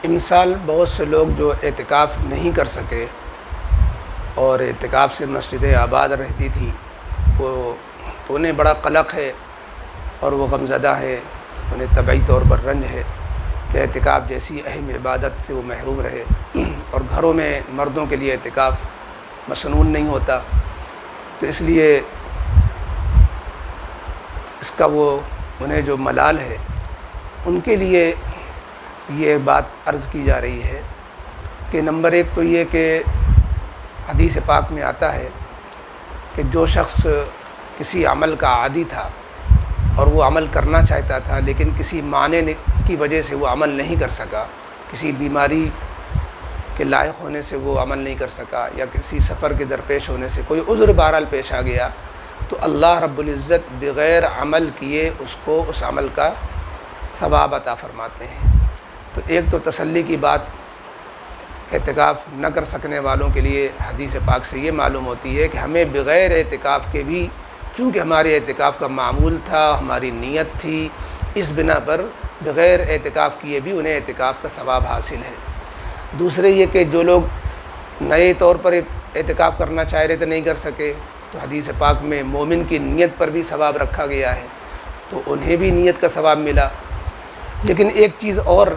امسال بہت سے لوگ جو اعتکاف نہیں کر سکے اور اعتکاف سے مسجد آباد رہتی تھی تو انہیں بڑا قلق ہے اور وہ غمزدہ ہے، انہیں طبعی طور پر رنج ہے کہ اعتکاف جیسی اہم عبادت سے وہ محروم رہے، اور گھروں میں مردوں کے لیے اعتکاف مسنون نہیں ہوتا، تو اس لیے اس کا وہ انہیں جو ملال ہے ان کے لیے یہ بات عرض کی جا رہی ہے کہ نمبر ایک تو یہ کہ حدیث پاک میں آتا ہے کہ جو شخص کسی عمل کا عادی تھا اور وہ عمل کرنا چاہتا تھا لیکن کسی معنی کی وجہ سے وہ عمل نہیں کر سکا، کسی بیماری کے لائق ہونے سے وہ عمل نہیں کر سکا، یا کسی سفر کے درپیش ہونے سے کوئی عذر بہرحال پیش آ گیا، تو اللہ رب العزت بغیر عمل کیے اس کو اس عمل کا ثواب عطا فرماتے ہیں۔ تو ایک تو تسلی کی بات اعتکاف نہ کر سکنے والوں کے لیے حدیث پاک سے یہ معلوم ہوتی ہے کہ ہمیں بغیر اعتکاف کے بھی، چونکہ ہمارے اعتکاف کا معمول تھا، ہماری نیت تھی، اس بنا پر بغیر اعتکاف کیے بھی انہیں اعتکاف کا ثواب حاصل ہے۔ دوسرے یہ کہ جو لوگ نئے طور پر اعتکاف کرنا چاہ رہے تھے نہیں کر سکے، تو حدیث پاک میں مومن کی نیت پر بھی ثواب رکھا گیا ہے، تو انہیں بھی نیت کا ثواب ملا۔ لیکن ایک چیز اور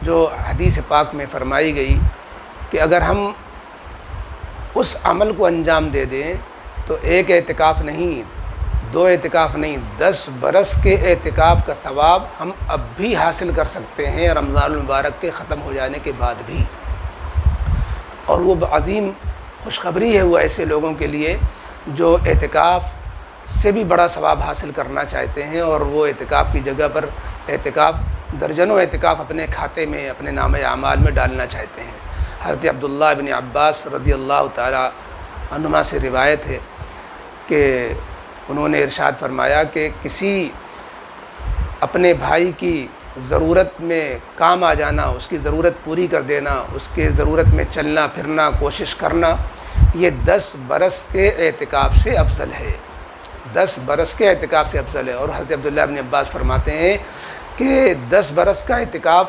جو حدیث پاک میں فرمائی گئی کہ اگر ہم اس عمل کو انجام دے دیں تو ایک اعتکاف نہیں، دو اعتکاف نہیں، 10 برس کے اعتکاف کا ثواب ہم اب بھی حاصل کر سکتے ہیں رمضان المبارک کے ختم ہو جانے کے بعد بھی۔ اور وہ عظیم خوشخبری ہے وہ ایسے لوگوں کے لیے جو اعتکاف سے بھی بڑا ثواب حاصل کرنا چاہتے ہیں، اور وہ اعتکاف کی جگہ پر اعتکاف درجنوں اعتکاف اپنے کھاتے میں، اپنے نامہ اعمال میں ڈالنا چاہتے ہیں۔ حضرت عبداللہ بن عباس رضی اللہ تعالی عنہما سے روایت ہے کہ انہوں نے ارشاد فرمایا کہ کسی اپنے بھائی کی ضرورت میں کام آ جانا، اس کی ضرورت پوری کر دینا، اس کے ضرورت میں چلنا پھرنا، کوشش کرنا، یہ 10 برس کے اعتکاف سے افضل ہے، 10 برس کے اعتکاف سے افضل ہے۔ اور حضرت عبداللہ بن عباس فرماتے ہیں کہ 10 برس کا اعتکاف،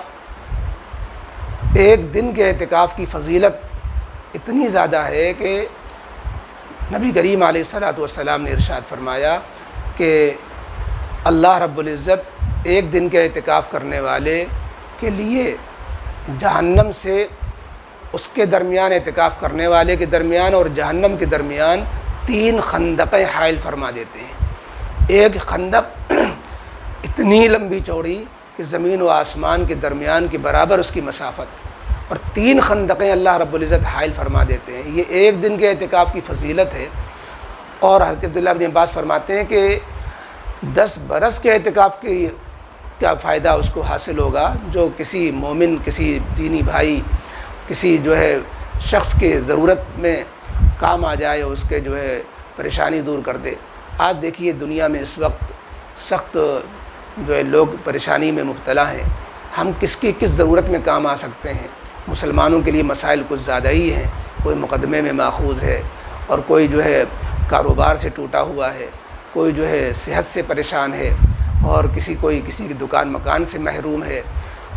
ایک دن کے اعتکاف کی فضیلت اتنی زیادہ ہے کہ نبی کریم علیہ الصلاۃ والسلام نے ارشاد فرمایا کہ اللہ رب العزت ایک دن کے اعتکاف کرنے والے کے لیے جہنم سے، اس کے درمیان، اعتکاف کرنے والے کے درمیان اور جہنم کے درمیان 3 خندقیں حائل فرما دیتے ہیں۔ ایک خندق اتنی لمبی چوڑی کہ زمین و آسمان کے درمیان کے برابر اس کی مسافت، اور 3 خندقیں اللہ رب العزت حائل فرما دیتے ہیں۔ یہ ایک دن کے اعتکاف کی فضیلت ہے۔ اور حضرت عبداللہ بن عباس فرماتے ہیں کہ 10 برس کے اعتکاف کی کیا فائدہ اس کو حاصل ہوگا جو کسی مومن، کسی دینی بھائی، کسی جو ہے شخص کے ضرورت میں کام آ جائے، اس کے جو ہے پریشانی دور کر دے۔ آج دیکھیے دنیا میں اس وقت سخت جو ہے لوگ پریشانی میں مبتلا ہیں، ہم کس کی کس ضرورت میں کام آ سکتے ہیں؟ مسلمانوں کے لیے مسائل کچھ زیادہ ہی ہیں، کوئی مقدمے میں ماخوذ ہے، اور کوئی جو ہے کاروبار سے ٹوٹا ہوا ہے، کوئی جو ہے صحت سے پریشان ہے، اور کسی کی دکان مکان سے محروم ہے۔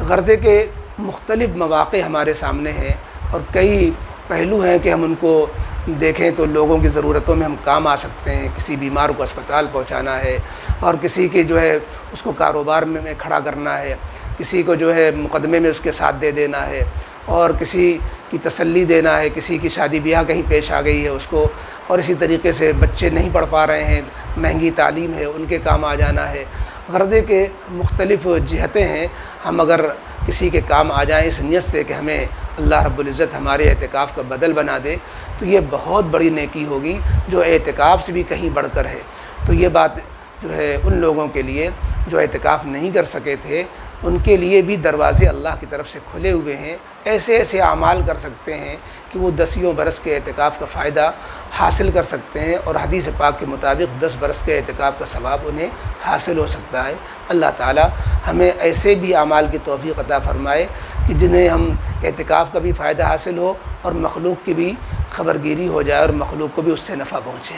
غرضے کے مختلف مواقع ہمارے سامنے ہیں، اور کئی پہلو ہیں کہ ہم ان کو دیکھیں تو لوگوں کی ضرورتوں میں ہم کام آ سکتے ہیں۔ کسی بیمار کو اسپتال پہنچانا ہے، اور کسی کے جو ہے اس کو کاروبار میں کھڑا کرنا ہے، کسی کو جو ہے مقدمے میں اس کے ساتھ دے دینا ہے، اور کسی کی تسلی دینا ہے، کسی کی شادی بیاہ کہیں پیش آ گئی ہے اس کو، اور اسی طریقے سے بچے نہیں پڑھ پا رہے ہیں، مہنگی تعلیم ہے، ان کے کام آ جانا ہے۔ غرضے کے مختلف جہتیں ہیں، ہم اگر کسی کے کام آ جائیں اس نیت سے کہ ہمیں اللہ رب العزت ہمارے اعتکاف کا بدل بنا دے، تو یہ بہت بڑی نیکی ہوگی جو اعتکاف سے بھی کہیں بڑھ کر ہے۔ تو یہ بات جو ہے ان لوگوں کے لیے جو اعتکاف نہیں کر سکے تھے، ان کے لیے بھی دروازے اللہ کی طرف سے کھلے ہوئے ہیں، ایسے ایسے اعمال کر سکتے ہیں کہ وہ 10 برس کے اعتکاف کا فائدہ حاصل کر سکتے ہیں، اور حدیث پاک کے مطابق 10 برس کے اعتکاف کا ثواب انہیں حاصل ہو سکتا ہے۔ اللہ تعالی ہمیں ایسے بھی اعمال کی توفیق عطا فرمائے کہ جنہیں ہم اعتکاف کا بھی فائدہ حاصل ہو، اور مخلوق کی بھی خبرگیری ہو جائے، اور مخلوق کو بھی اس سے نفع پہنچے۔